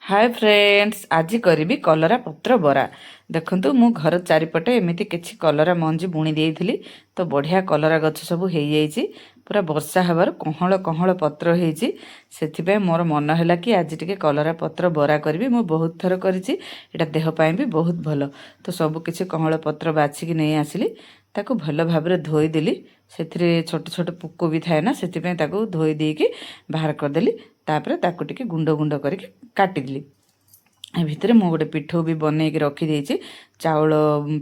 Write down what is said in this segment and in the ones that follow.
Hi friends, आज करी कलरा पत्र बरा। देखंतु मु घर चारिपटे एमिति किछि कलरा मंजी बुणी देइथिली तो बढ़िया कलरा गछ सब हो जाइछि। पूरा वर्षा हबार कहळ कहळ पत्र होइछि। सेथिबे मोर मन हैला कि आज टिके कलरा पत्र बरा करबी। मु बहुत थर करिछि, एटा देह पई भी बहुत भलो। तो सब किछि कहळ पत्र बाछि कि नै आसिली, ताकू भलो भाबरे धोई देली। सेथिरे छोट छोट पुको भी थाए ना, सेथिबे ताकू धोई देकी बाहर कर देली। तापरे ताकू टिके गुंड गुंड करके काटिदेली। ए भितरे मु गोटे पिठौ भी बनै के रखी देइछि। चाउल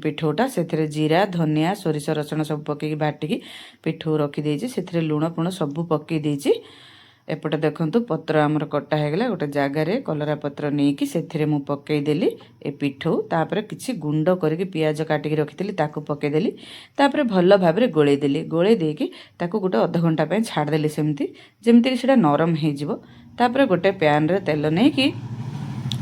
पिठौटा सेथिरे जीरा धनिया सोरिष रसुण सब पकेकी बाटिकी पिठौ रखी देइछि। सेथिरे लुण पुण सब पके देइछि। एपटे देखंतु पत्र आमर कटा हे गेला। गोटे जगार कलरा पत्र नेकी सेथिरे मु पकई देली ए पिठौ। तापरे किछि गुंड करके पियाज काटिकी रखिथिली ताकू पकई देली। तापरे भलो भाबरे गोळेई देली। गोळेई देकी ताकू गोटे आधा घंटा पय छाड़ देली सेमती, जेमती कि सेटा नरम हे जिवो। तापरे गोटे पैन रे तेल नेकी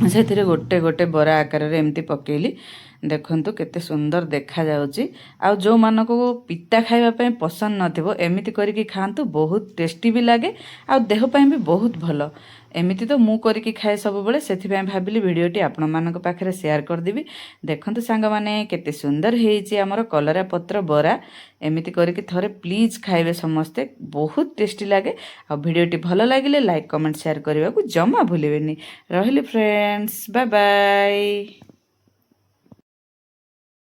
सेथिरे गोटे गोटे बरा आकार रे एमती पकेइली। देखंतु केते सुंदर देखा जाउची। आ जो मानको पिता खाइबा पय पसंद नथिबो एमिति करिकी खांतु, बहुत टेस्टी भी लागे आ देह पय भी बहुत भलो। एमिति तो मु करिकी खाए सब बेले, सेथि पय भाबिली भिडियोटी आपण मानक पाखरे शेयर कर देबी। देखंतु सांग माने केते सुंदर हेइची हमर कलरा पत्र बरा। एमिति करिकी थरे प्लीज खाइबे समस्ते, बहुत टेस्टी लागे। आ भिडियोटी भलो लागिले लाइक कमेंट शेयर करबा को जमा भूलिबेनी। रहिली फ्रेंड्स, बाय बाय।